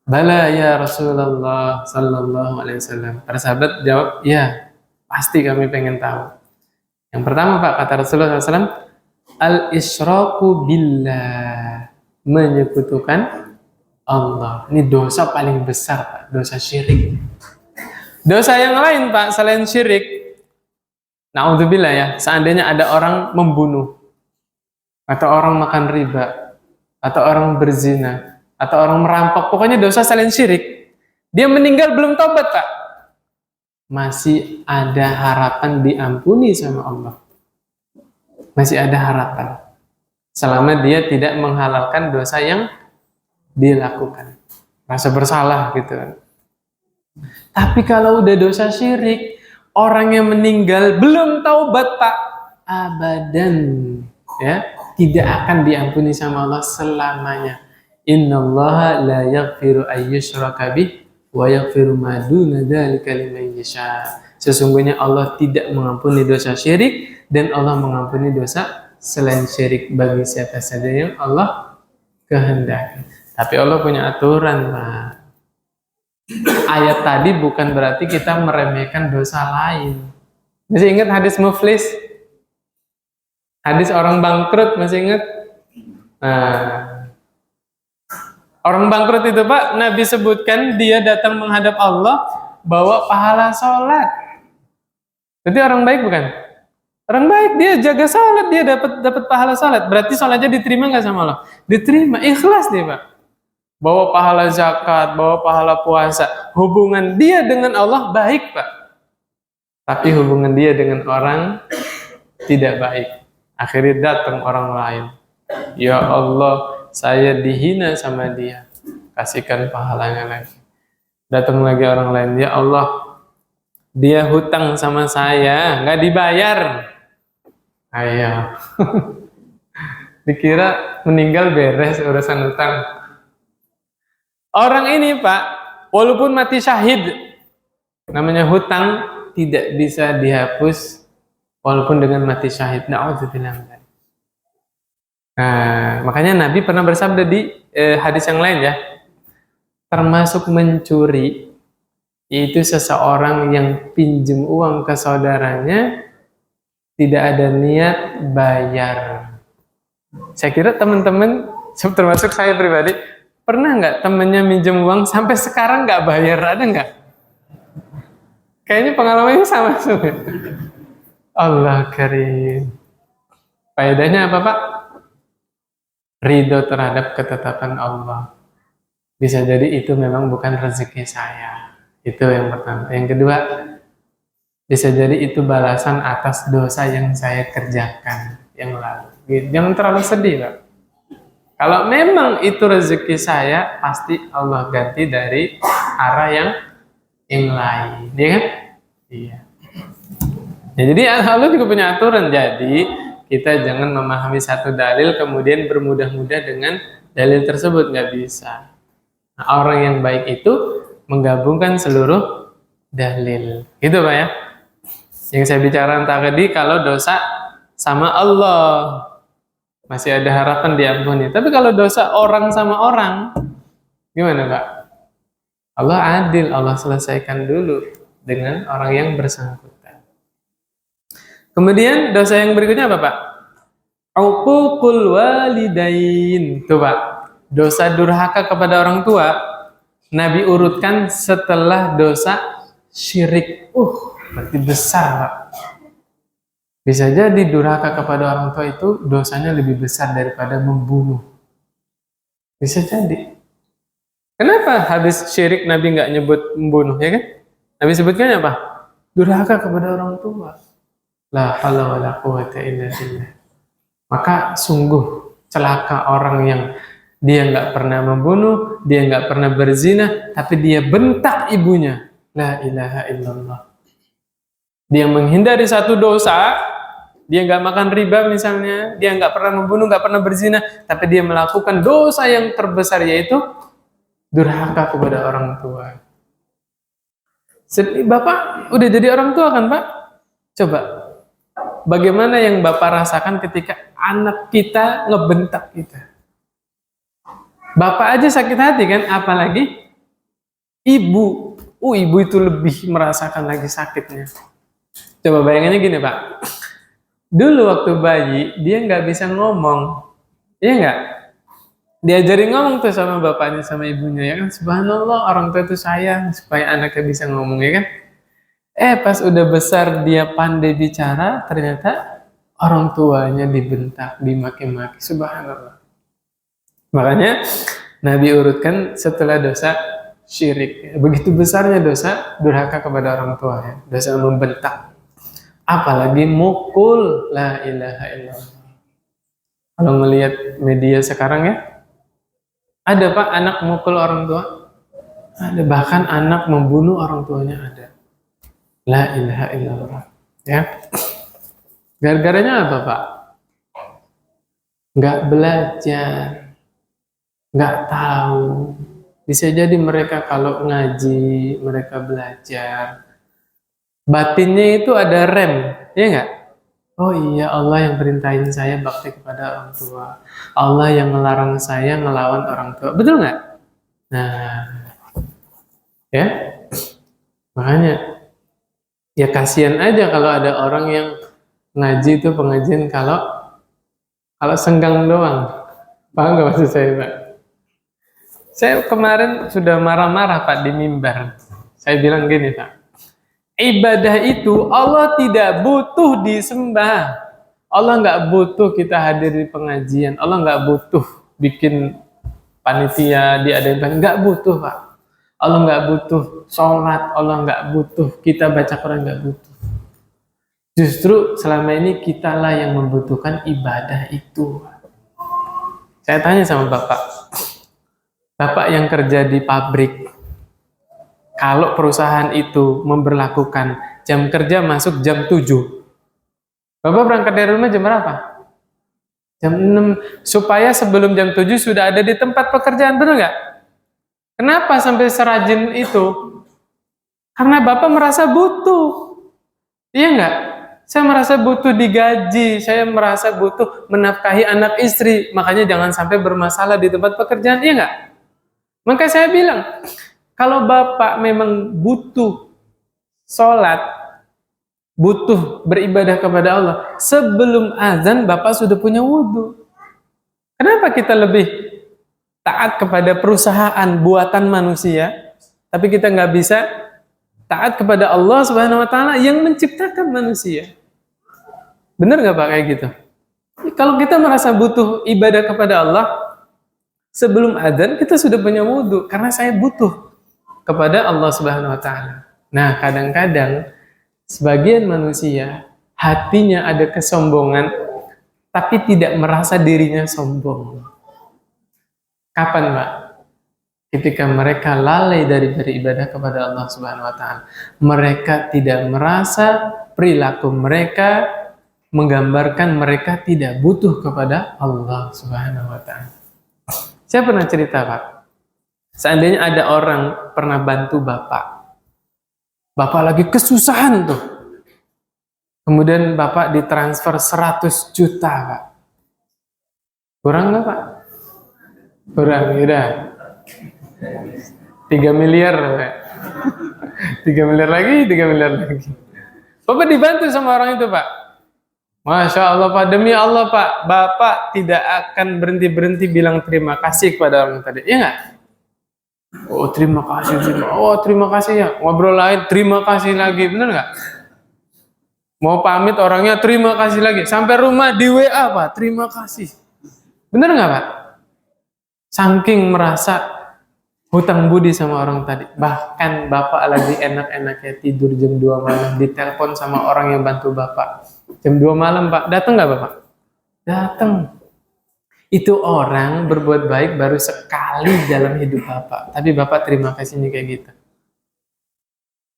Bala ya Rasulullah sallallahu alaihi wasallam. Para sahabat jawab, ya pasti kami pengen tahu. Yang pertama Pak, kata Rasulullah SAW, al-isyraku billah, menyekutukan Allah. Ini dosa paling besar Pak, dosa syirik. Dosa yang lain Pak, selain syirik, na'udzubillah ya, seandainya ada orang membunuh, atau orang makan riba, atau orang berzina, atau orang merampok, pokoknya dosa selain syirik, dia meninggal belum taubat Pak, masih ada harapan diampuni sama Allah. Masih ada harapan. Selama dia tidak menghalalkan dosa yang dilakukan. Rasa bersalah gitu. Tapi kalau udah dosa syirik, orang yang meninggal belum taubat Pak, abadan ya, tidak akan diampuni sama Allah selamanya. Innallaha la yaghfiru ayyushraka bih wa yaghfiru ma duna dzalika liman yasha. Sesungguhnya Allah tidak mengampuni dosa syirik dan Allah mengampuni dosa selain syirik bagi siapa saja yang Allah kehendaki. Tapi Allah punya aturan, Pak. Ayat tadi bukan berarti kita meremehkan dosa lain. Masih ingat hadis muflis? Hadis orang bangkrut, masih ingat? Nah, orang bangkrut itu Pak, Nabi sebutkan dia datang menghadap Allah bawa pahala sholat. Berarti orang baik bukan? Orang baik, dia jaga sholat, dia dapat pahala sholat. Berarti sholatnya diterima nggak sama Allah? Diterima, ikhlas dia Pak. Bawa pahala zakat, bawa pahala puasa. Hubungan dia dengan Allah baik Pak. Tapi hubungan dia dengan orang tidak baik. Akhirnya datang orang lain. Ya Allah, saya dihina sama dia, kasihkan pahalanya lagi. Datang lagi orang lain, ya Allah, dia hutang sama saya, nggak dibayar. Ayo, dikira meninggal beres urusan hutang. Orang ini Pak, walaupun mati syahid, namanya hutang tidak bisa dihapus walaupun dengan mati syahid. Na'udzubillah. Nah, makanya Nabi pernah bersabda di hadis yang lain ya, termasuk mencuri, yaitu seseorang yang pinjam uang ke saudaranya, tidak ada niat bayar. Saya kira teman-teman, termasuk saya pribadi, pernah nggak temennya minjem uang sampai sekarang nggak bayar, ada nggak? Kayaknya pengalamannya sama semua. Allah karim. Faedahnya apa Pak? Ridho terhadap ketetapan Allah. Bisa jadi itu memang bukan rezeki saya. Itu yang pertama. Yang kedua, bisa jadi itu balasan atas dosa yang saya kerjakan yang lalu. Jangan terlalu sedih Pak. Kalau memang itu rezeki saya, pasti Allah ganti dari arah yang lain. Ya kan? Iya. Ya, jadi Allah juga punya aturan. Jadi kita jangan memahami satu dalil kemudian bermudah-mudah dengan dalil tersebut, nggak bisa. Nah, orang yang baik itu menggabungkan seluruh dalil. Gitu Pak ya. Yang saya bicarakan tadi, kalau dosa sama Allah masih ada harapan diampuni. Tapi kalau dosa orang sama orang, gimana Pak? Allah adil, Allah selesaikan dulu dengan orang yang bersangkutan. Kemudian dosa yang berikutnya apa, Pak? Uququl walidain. Tuh, Pak. Dosa durhaka kepada orang tua Nabi urutkan setelah dosa syirik. Berarti besar, Pak. Bisa jadi durhaka kepada orang tua itu dosanya lebih besar daripada membunuh. Bisa jadi. Kenapa habis syirik Nabi nggak nyebut membunuh, ya kan? Nabi sebutkan apa? Durhaka kepada orang tua. La haula wala quwata illa billah. Maka sungguh celaka orang yang dia nggak pernah membunuh, dia nggak pernah berzina, tapi dia bentak ibunya. La ilaha illallah. Dia menghindari satu dosa, dia nggak makan riba misalnya, dia nggak pernah membunuh, nggak pernah berzina, tapi dia melakukan dosa yang terbesar, yaitu durhaka kepada orang tua. Bapak udah jadi orang tua kan, Pak? Coba, bagaimana yang Bapak rasakan ketika anak kita ngebentak kita? Bapak aja sakit hati kan, apalagi ibu. Ibu itu lebih merasakan lagi sakitnya. Coba bayangannya gini, Pak. Dulu waktu bayi, dia nggak bisa ngomong. Iya nggak? Diajarin ngomong tuh sama bapaknya, sama ibunya, ya kan? Subhanallah, orang tua itu sayang supaya anaknya bisa ngomong, ya kan? Pas udah besar dia pandai bicara, ternyata orang tuanya dibentak, dimaki-maki. Subhanallah. Makanya Nabi urutkan setelah dosa syirik. Begitu besarnya dosa durhaka kepada orang tua, ya. Dosa membentak. Apalagi mukul. La ilaha illallah. Kalau melihat media sekarang, ya, ada, Pak, anak mukul orang tua? Ada, bahkan anak membunuh orang tuanya ada. La ilaha illallah. Ya. Gara-garanya apa, Pak? Nggak belajar, nggak tahu. Bisa jadi mereka kalau ngaji, mereka belajar. Batinnya itu ada rem, ya nggak? Oh iya, Allah yang perintahin saya bakti kepada orang tua. Allah yang ngelarang saya ngelawan orang tua. Betul nggak? Nah, ya. Makanya, ya kasihan aja kalau ada orang yang ngaji itu pengajian kalau senggang doang. Paham nggak maksud saya, Pak? Saya kemarin sudah marah-marah, Pak, di mimbar. Saya bilang gini, Pak. Ibadah itu Allah tidak butuh disembah. Allah nggak butuh kita hadir di pengajian. Allah nggak butuh bikin panitia diadain, nggak butuh, Pak. Allah nggak butuh sholat. Allah nggak butuh kita baca Quran, nggak butuh. Justru selama ini kitalah yang membutuhkan ibadah itu. Saya tanya sama Bapak yang kerja di pabrik, kalau perusahaan itu memberlakukan jam kerja masuk jam 7, Bapak berangkat dari rumah jam berapa? Jam 6, supaya sebelum jam 7 sudah ada di tempat pekerjaan, benar nggak? Kenapa sampai serajin itu? Karena Bapak merasa butuh. Iya nggak? Saya merasa butuh digaji, saya merasa butuh menafkahi anak istri, makanya jangan sampai bermasalah di tempat pekerjaan, iya nggak? Maka saya bilang, kalau Bapak memang butuh sholat, butuh beribadah kepada Allah, sebelum azan Bapak sudah punya wudhu. Kenapa kita lebih taat kepada perusahaan buatan manusia, tapi kita nggak bisa taat kepada Allah Subhanahu Wa Taala yang menciptakan manusia? Benar nggak, Pak, kayak gitu? Kalau kita merasa butuh ibadah kepada Allah, sebelum adzan kita sudah punya wudhu, karena saya butuh kepada Allah Subhanahu Wa Taala. Nah, kadang-kadang sebagian manusia hatinya ada kesombongan, tapi tidak merasa dirinya sombong. Kapan, Pak? Ketika mereka lalai dari beribadah kepada Allah Subhanahu Wa Taala, mereka tidak merasa perilaku mereka menggambarkan mereka tidak butuh kepada Allah Subhanahu Wa Taala. Saya pernah cerita, Pak. Seandainya ada orang pernah bantu Bapak lagi kesusahan tuh. Kemudian Bapak ditransfer 100 juta, Pak. Kurang nggak, Pak? Kurang, ya. 3 miliar. 3 miliar lagi, 3 miliar lagi. Bapak dibantu sama orang itu, Pak. Masya Allah, Pak. Demi Allah, Pak. Bapak tidak akan berhenti-berhenti bilang terima kasih kepada orang tadi. Iya nggak? Oh, terima kasih. Oh, terima kasih ya. Ngobrol lain, terima kasih lagi. Bener nggak? Mau pamit orangnya, terima kasih lagi. Sampai rumah di WA, Pak. Terima kasih. Bener nggak, Pak? Saking merasa hutang budi sama orang tadi. Bahkan Bapak lagi enak-enaknya tidur jam 2 malam, ditelepon sama orang yang bantu Bapak. Jam 2 malam, Pak. Datang nggak, Bapak? Datang. Itu orang berbuat baik baru sekali dalam hidup Bapak. Tapi Bapak terima kasihnya kayak gitu.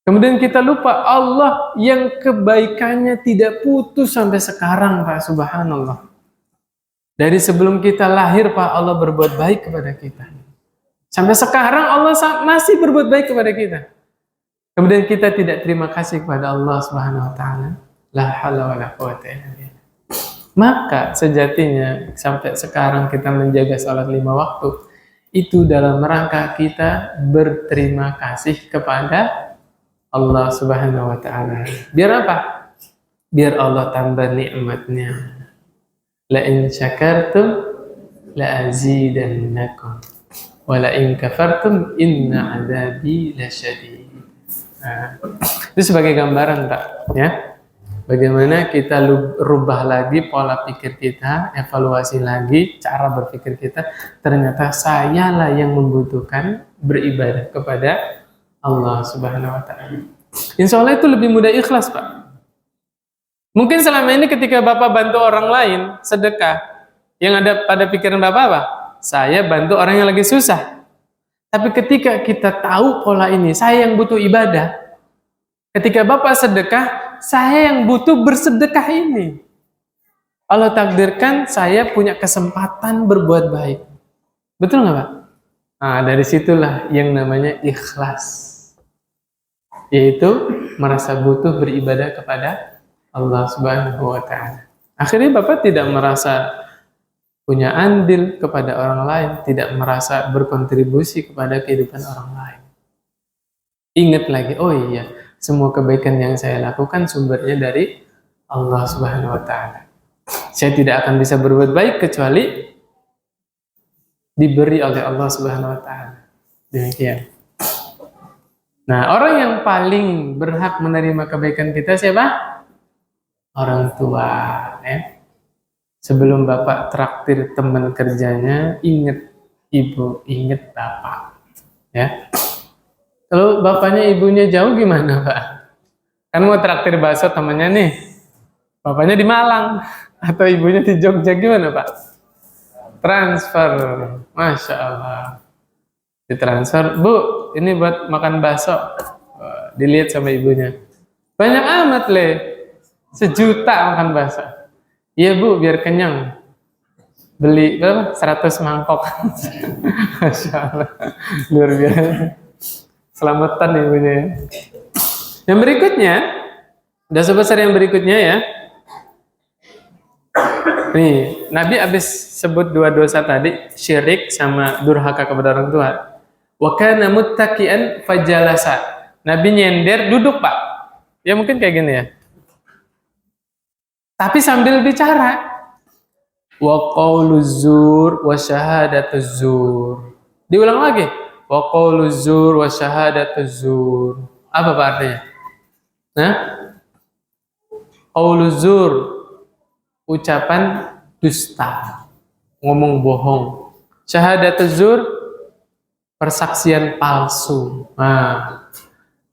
Kemudian kita lupa Allah yang kebaikannya tidak putus sampai sekarang, Pak. Subhanallah. Dari sebelum kita lahir, Pak, Allah berbuat baik kepada kita. Sampai sekarang Allah masih berbuat baik kepada kita. Kemudian kita tidak terima kasih kepada Allah Subhanahu wa taala. La haula wala quwwata illa billah. Maka sejatinya sampai sekarang kita menjaga salat 5 waktu itu dalam rangka kita berterima kasih kepada Allah Subhanahu wa taala. Biar apa? Biar Allah tambah nikmatnya. La in syakartum la azidannakum. Wala in kafartum inna adzabi lasyadid. Nah, itu sebagai gambaran, Pak, ya. Bagaimana kita rubah lagi pola pikir kita, evaluasi lagi cara berpikir kita. Ternyata sayalah yang membutuhkan beribadah kepada Allah Subhanahu wa taala. Insya Allah itu lebih mudah ikhlas, Pak. Mungkin selama ini ketika Bapak bantu orang lain sedekah, yang ada pada pikiran Bapak apa? Saya bantu orang yang lagi susah. Tapi ketika kita tahu pola ini, saya yang butuh ibadah. Ketika Bapak sedekah, saya yang butuh bersedekah ini. Allah takdirkan saya punya kesempatan berbuat baik. Betul nggak, Pak? Nah, dari situlah yang namanya ikhlas. Yaitu merasa butuh beribadah kepada Allah Subhanahu wa taala. Akhirnya Bapak tidak merasa punya andil kepada orang lain, tidak merasa berkontribusi kepada kehidupan orang lain. Ingat lagi, oh iya, semua kebaikan yang saya lakukan sumbernya dari Allah Subhanahu wa taala. Saya tidak akan bisa berbuat baik kecuali diberi oleh Allah Subhanahu wa taala. Demikian. Nah, orang yang paling berhak menerima kebaikan kita siapa? Orang tua, ya. Sebelum Bapak traktir teman kerjanya, ingat ibu, ingat Bapak, ya. Kalau bapaknya ibunya jauh gimana, Pak? Kan mau traktir bakso temannya nih, bapaknya di Malang atau ibunya di Jogja, gimana, Pak? Transfer, Masya Allah. Ditransfer, Bu, ini buat makan bakso. Dilihat sama ibunya. Banyak amat, Le. 1 juta makan bakso. Iya, Bu, biar kenyang. Beli berapa? 100 mangkok. Masya Allah. Luar biasa. Selamatan ibunya. Yang berikutnya, udah sebesar yang berikutnya ya. Nih, Nabi habis sebut 2 dosa tadi, syirik sama durhaka kepada orang tua. Wa kana muttaqian fajalasa. Nabi nyender duduk, Pak. Ya mungkin kayak gini ya. Tapi sambil bicara. Wa qauluz zur wa syahadatuz zur. Diulang lagi. Wa qauluz zur wa syahadatuz zur. Apa Pak artinya? Nah, qauluz zur, ucapan dusta, ngomong bohong. Syahadatuz zur, persaksian palsu. Nah,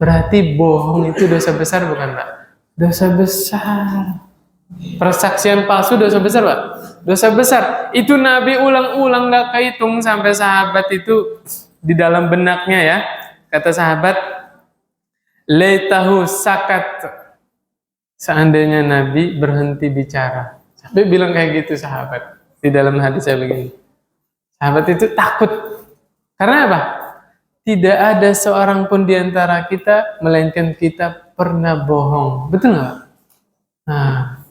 berarti bohong itu dosa besar bukan, Pak? Dosa besar. Persaksian palsu dosa besar, Pak? Dosa besar. Itu Nabi ulang-ulang gak kehitung sampai sahabat itu di dalam benaknya ya. Kata sahabat, laitahu sakat. Seandainya Nabi berhenti bicara. Sampai bilang kayak gitu sahabat. Di dalam hadis saya begini. Sahabat itu takut. Karena apa? Tidak ada seorang pun di antara kita, melainkan kita pernah bohong. Betul nggak? Nah,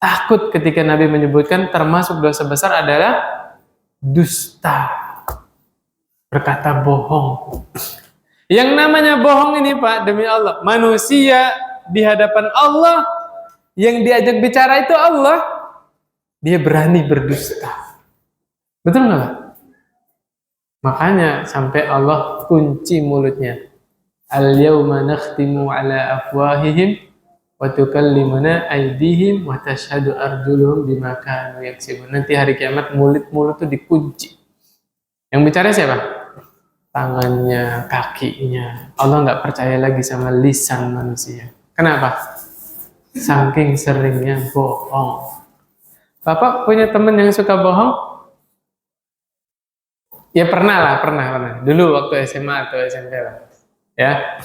takut ketika Nabi menyebutkan termasuk dosa besar adalah dusta. berkata bohong. Yang namanya bohong ini Pak, demi Allah, manusia di hadapan Allah, yang diajak bicara itu Allah, dia berani berdusta. Betul nggak Pak? Makanya sampai Allah kunci mulutnya. Al-yawma nakhtimu ala afwahihim wa tukallimuna aydihim wa tashhadu arjuluhum bima kanu yaksibun. Nanti hari kiamat mulut itu dikunci. Yang bicara siapa? Tangannya, kakinya. Allah nggak percaya lagi sama lisan manusia. Kenapa? Saking seringnya bohong. Bapak punya teman yang suka bohong? Ya pernah. Dulu waktu SMA atau SMP lah. Ya.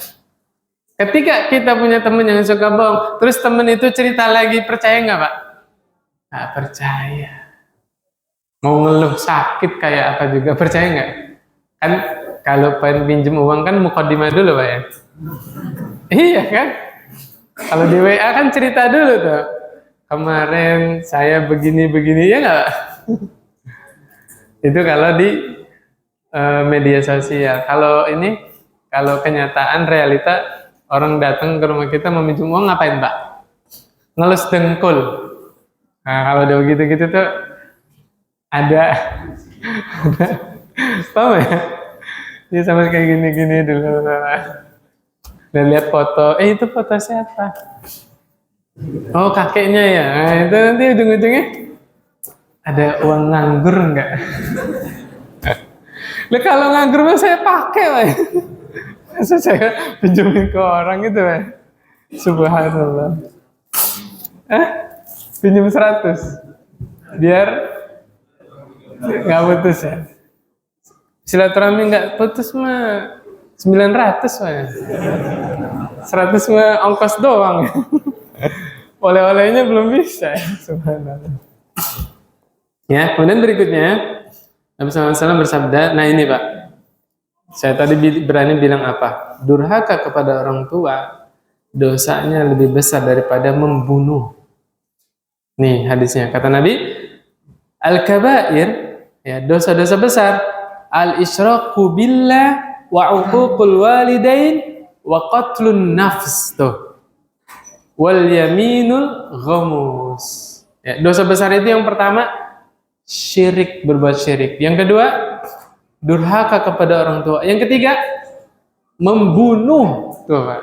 Ketika kita punya teman yang suka bohong, terus teman itu cerita lagi, percaya nggak Pak? Nggak percaya. Mau ngeluh sakit kayak apa juga, percaya nggak? Kan kalau pengen pinjem uang kan mukadimah dulu Pak ya? Iya kan? Kalau di WA kan cerita dulu tuh. Kemarin saya begini-begini, ya nggak Pak? Itu kalau di media sosial. Kalau kenyataan realita, orang datang ke rumah kita meminjam uang, ngapain Pak? Ngelus dengkul. Nah kalau udah gitu-gitu tuh ada paham ya? Dia sama kayak gini-gini dulu. Dan lihat foto, itu foto siapa? Oh kakeknya ya. Nah, itu nanti ujung-ujungnya ada uang nganggur enggak? Lah kalau nganggur mah saya pakai Pak. Masa saya pinjemin ke orang gitu Pak. Subhanallah. Pinjam 100 biar nggak putus ya. Silaturahmi nggak putus mah 900 Pak. 100 mah ongkos doang. Oleh-olehnya belum bisa. Subhanallah. Ya, kemudian berikutnya Nabi SAW bersabda, nah ini Pak, saya tadi berani bilang apa? Durhaka kepada orang tua, dosanya lebih besar daripada membunuh. Nih hadisnya, kata Nabi, al-kabair, ya dosa-dosa besar, al-isyraku billah wa uququl walidain wa qatlun nafs, tuh. Wal yaminul ghamus. Ya, dosa besar itu yang pertama, syirik, berbuat syirik. Yang kedua, durhaka kepada orang tua. Yang ketiga, membunuh. Tuh Pak.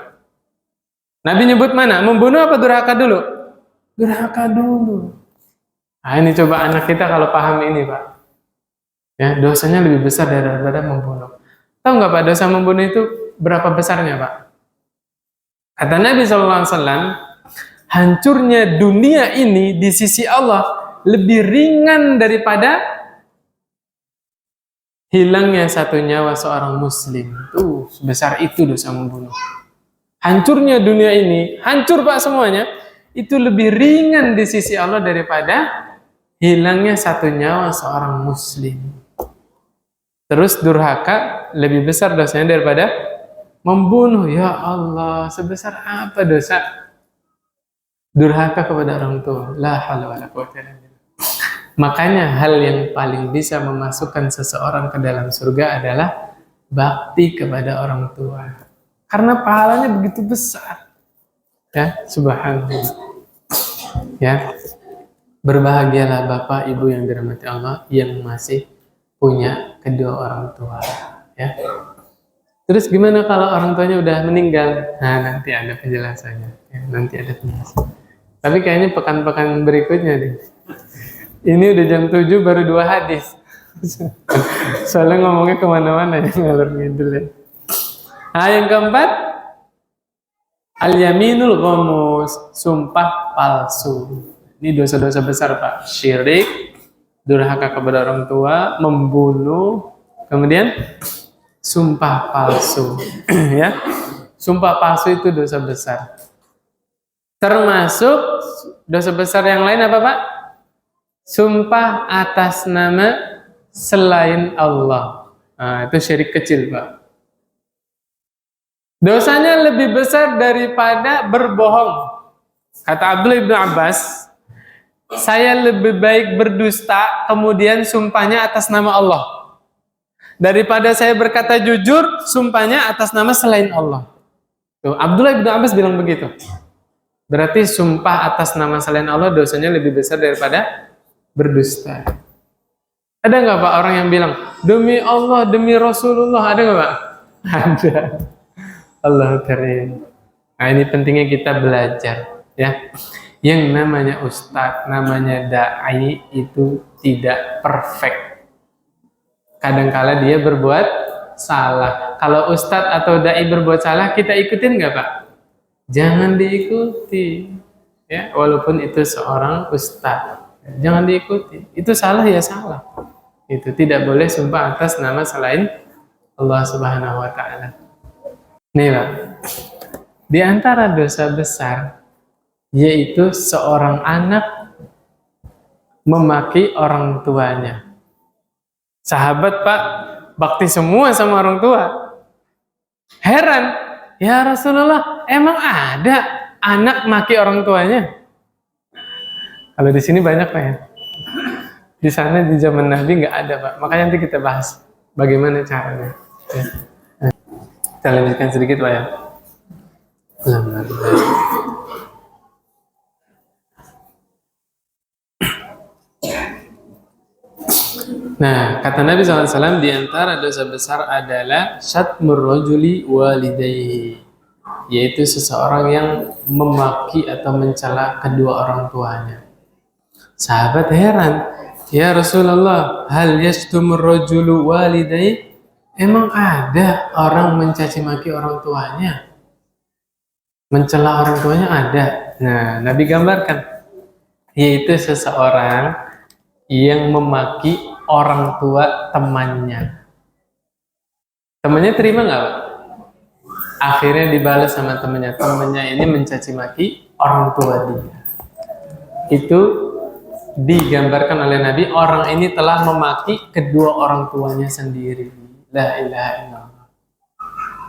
Nabi nyebut mana? Membunuh apa durhaka dulu? Durhaka dulu. Nah ini coba anak kita kalau paham ini Pak. Ya, dosanya lebih besar daripada membunuh. Tahu nggak Pak, dosa membunuh itu berapa besarnya Pak? Kata Nabi SAW, hancurnya dunia ini di sisi Allah lebih ringan daripada hilangnya satu nyawa seorang muslim. Tuh, sebesar itu dosa membunuh. Hancurnya dunia ini, hancur Pak semuanya, itu lebih ringan di sisi Allah daripada hilangnya satu nyawa seorang muslim. Terus durhaka lebih besar dosanya daripada membunuh. Ya Allah, sebesar apa dosa durhaka kepada orang tua? La haula wala quwwata illa billah. Makanya hal yang paling bisa memasukkan seseorang ke dalam surga adalah bakti kepada orang tua. Karena pahalanya begitu besar. Ya, subhanallah. Ya. Berbahagialah Bapak Ibu yang dirahmati Allah yang masih punya kedua orang tua, ya. Terus gimana kalau orang tuanya udah meninggal? Nah, nanti ada penjelasannya. Ya, nanti ada penjelasan. Tapi kayaknya pekan-pekan berikutnya deh. Ini udah jam 7 baru 2 hadis. Soalnya ngomongnya kemana-mana ya, ngalur ngidul ya. Nah, yang keempat, al-yaminul ghamus, sumpah palsu. Ini dosa-dosa besar Pak. Syirik, durhaka kepada orang tua, membunuh, kemudian sumpah palsu. Ya, sumpah palsu itu dosa besar. Termasuk dosa besar yang lain apa Pak? Sumpah atas nama selain Allah. Nah, itu syirik kecil Pak. Dosanya lebih besar daripada berbohong. Kata Abdullah bin Abbas, saya lebih baik berdusta kemudian sumpahnya atas nama Allah Daripada saya berkata jujur, sumpahnya atas nama selain Allah. Tuh, Abdullah bin Abbas bilang begitu. Berarti sumpah atas nama selain Allah dosanya lebih besar daripada berdusta. Ada nggak Pak orang yang bilang demi Allah, demi Rasulullah, ada nggak Pak? Ada. Allah karim. Nah ini pentingnya kita belajar, ya. Yang namanya ustadz, namanya dai itu tidak perfect. Kadangkala dia berbuat salah. Kalau ustadz atau dai berbuat salah, kita ikutin nggak Pak? Jangan diikuti, ya. Walaupun itu seorang ustadz, jangan diikuti. Itu salah ya salah. Itu tidak boleh sumpah atas nama selain Allah Subhanahu wa taala. Nih Pak, di antara dosa besar yaitu seorang anak memaki orang tuanya. Sahabat Pak, bakti semua sama orang tua. Heran, ya Rasulullah, emang ada anak maki orang tuanya? Kalau di sini banyak Pak ya. Di sana di zaman Nabi nggak ada Pak. Makanya nanti kita bahas bagaimana caranya. Ya. Nah, kita lanjutkan sedikit Pak ya. Nah, kata Nabi SAW, di antara dosa besar adalah syatmur rajuli walidayhi, yaitu seseorang yang memaki atau mencela kedua orang tuanya. Sahabat heran, ya Rasulullah, hal yashtumur rajulu walidayhi? Emang ada orang mencaci maki orang tuanya? Mencela orang tuanya ada. Nah, Nabi gambarkan, yaitu seseorang yang memaki orang tua temannya. Temannya terima nggak Pak? Akhirnya dibalas sama temannya. Temannya ini mencaci maki orang tua dia. Itu digambarkan oleh Nabi, orang ini telah memaki kedua orang tuanya sendiri. La ilaha illallah.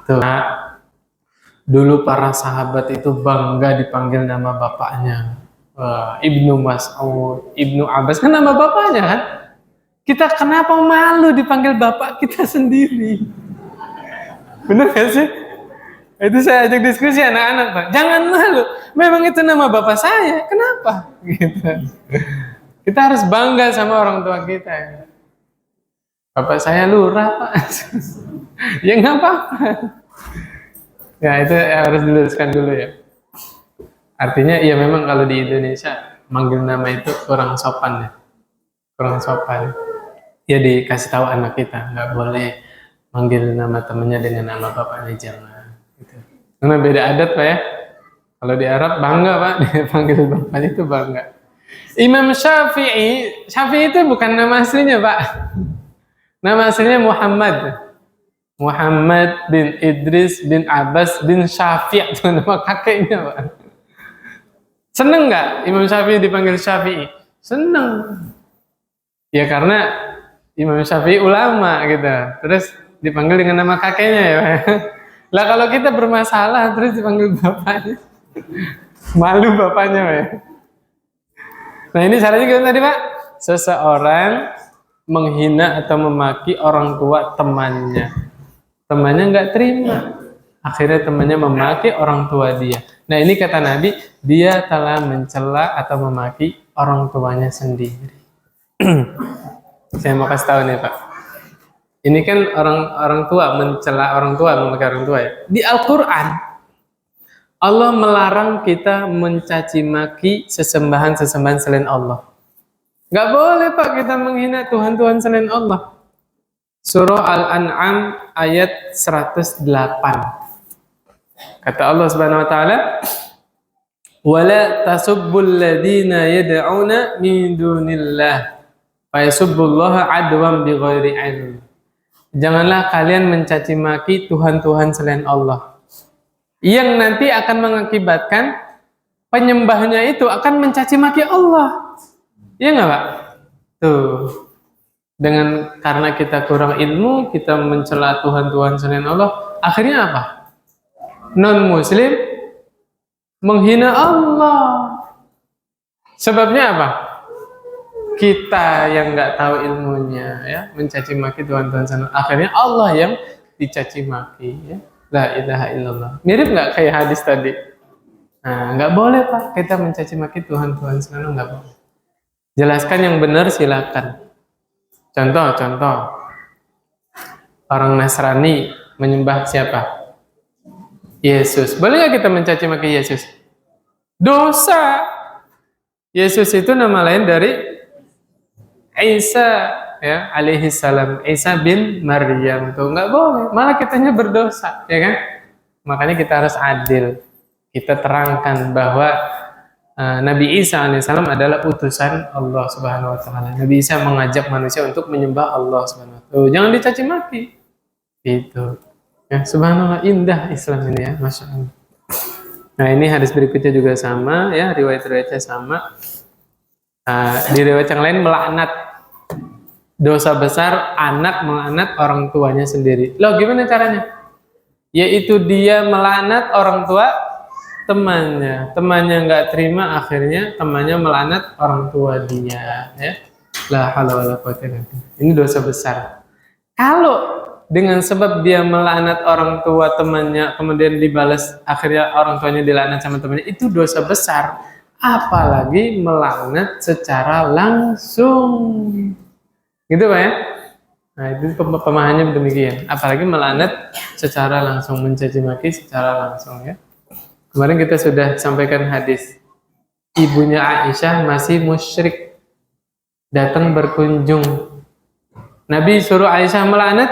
Tuh. Nah, dulu para sahabat itu bangga dipanggil nama bapaknya. Ibnu Mas'ud, Ibnu Abbas, kan nama bapaknya kan? Kita kenapa malu dipanggil bapak kita sendiri? Bener gak sih? Itu saya ajak diskusi anak-anak Pak. Jangan malu, memang itu nama bapak saya, kenapa? Gitu. Kita harus bangga sama orang tua kita. Bapak saya lurah Pak. Ya nggak apa-apa. Ya itu harus diluruskan dulu ya. Artinya ya memang kalau di Indonesia manggil nama itu kurang sopan ya. Kurang sopan. Ya dikasih tahu anak kita, nggak boleh manggil nama temennya dengan nama bapaknya, jangan. Gitu. Karena beda adat Pak ya. Kalau di Arab bangga Pak, dia panggil bapaknya itu bangga. Imam Syafi'i itu bukan nama aslinya Pak. Nama aslinya Muhammad bin Idris bin Abbas bin Syafi', itu nama kakeknya Pak. Seneng nggak Imam Syafi'i dipanggil Syafi'i? Seneng. Ya karena Imam Syafi'i ulama gitu. Terus dipanggil dengan nama kakeknya ya. Lah kalau kita bermasalah terus dipanggil bapaknya, malu bapaknya ya. Nah ini caranya gitu tadi Pak. Seseorang menghina atau memaki orang tua temannya. Temannya nggak terima. Akhirnya temannya memaki orang tua dia. Nah ini kata Nabi, dia telah mencela atau memaki orang tuanya sendiri. Saya mau kasih tahu nih Pak. Ini kan orang tua mencela orang tua, memaki orang tua ya. Di Al-Quran, Allah melarang kita mencaci maki sesembahan-sesembahan selain Allah. Nggak boleh Pak kita menghina Tuhan-Tuhan selain Allah. Surah Al-An'am ayat 108. Kata Allah Subhanahu wa taala, "Wala tasubbul ladzina yad'una min dunillah fa yasubbullaha 'adwan bighairi 'ilm." Janganlah kalian mencaci maki Tuhan-Tuhan selain Allah, yang nanti akan mengakibatkan penyembahnya itu akan mencaci maki Allah. Iya nggak Pak? Tuh. Karena kita kurang ilmu, kita mencela Tuhan-Tuhan selain Allah, akhirnya apa? Non-Muslim menghina Allah. Sebabnya apa? kita yang nggak tahu ilmunya, ya, mencaci maki Tuhan-Tuhan sana. Akhirnya Allah yang dicaci maki, ya. La ilaha illallah. Mirip nggak kayak hadis tadi? Nah, nggak boleh Pak kita mencaci maki Tuhan-Tuhan sana, nggak boleh. Jelaskan yang benar silakan. Contoh, orang Nasrani menyembah siapa? Yesus. Boleh nggak kita mencaci maki Yesus? Dosa. Yesus itu nama lain dari Isa, ya, alaihi salam. Isa bin Maryam, tuh nggak boleh. Malah kitanya berdosa, ya kan? Makanya kita harus adil. Kita terangkan bahwa Nabi Isa alaihissalam adalah utusan Allah Subhanahu Wa Taala. Nabi Isa mengajak manusia untuk menyembah Allah Subhanahu Wa Taala. Jangan dicaci maki. Itu. Ya, subhanallah, indah Islam ini, ya, masya Allah. Nah, ini hadis berikutnya juga sama, ya, riwayat-riwayatnya sama. Di riwayat yang lain melaknat, dosa besar anak melaknat orang tuanya sendiri. Loh, gimana caranya? Yaitu dia melaknat orang tua temannya nggak terima, akhirnya temannya melaknat orang tua dia, ya. La haula wala quwwata illa billah. Ini dosa besar. Kalau dengan sebab dia melaknat orang tua temannya, kemudian dibalas, akhirnya orang tuanya dilaknat sama temannya, itu dosa besar. Apalagi melaknat secara langsung, gitu Pak, ya? Nah, itu pemahamannya demikian. Apalagi melaknat secara langsung, mencaci maki secara langsung, ya. Kemarin kita sudah sampaikan hadis, ibunya Aisyah masih musyrik, datang berkunjung. Nabi suruh Aisyah melaknat?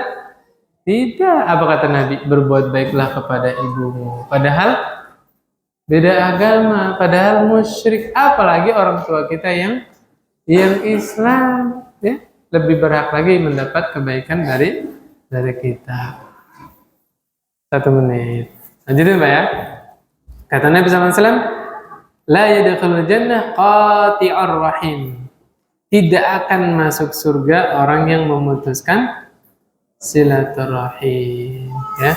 Tidak. Apa kata Nabi? Berbuat baiklah kepada ibumu. Padahal beda agama, padahal musyrik. Apalagi orang tua kita yang Islam, ya, lebih berhak lagi mendapat kebaikan dari kita. 1 menit. Lanjutin Pak, ya. Kata Nabi SAW, la yadkhulul jannah qati'ur rahim. Tidak akan masuk surga orang yang memutuskan silaturahim, ya.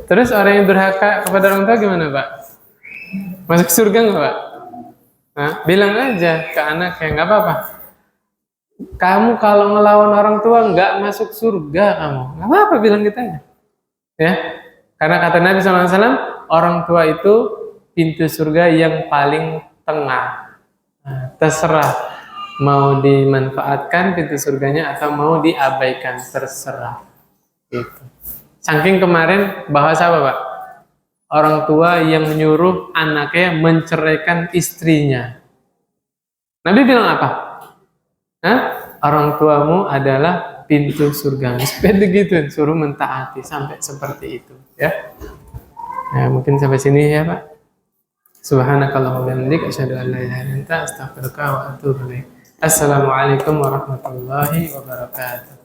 Terus orang yang durhaka kepada orang tua gimana Pak? Masuk surga nggak Pak? Nah, bilang aja ke anak, ya, nggak apa-apa. Kamu kalau ngelawan orang tua nggak masuk surga kamu. Nggak apa-apa, bilang gitu aja, ya. Karena kata Nabi SAW, orang tua itu pintu surga yang paling tengah. Nah, terserah mau dimanfaatkan pintu surganya atau mau diabaikan, terserah. Gitu. Saking kemarin bahas apa Pak? Orang tua yang menyuruh anaknya menceraikan istrinya. Nabi bilang apa? Hah? Orang tuamu adalah pintu surga. Seperti gitu, suruh mentaati sampai seperti itu, ya. Ya, mungkin sampai sini ya Pak. Subhanakallahumma wa bihamdika asyhadu an la ilaha illa anta astaghfiruka wa atubu ilaik. Assalamualaikum warahmatullahi wabarakatuh.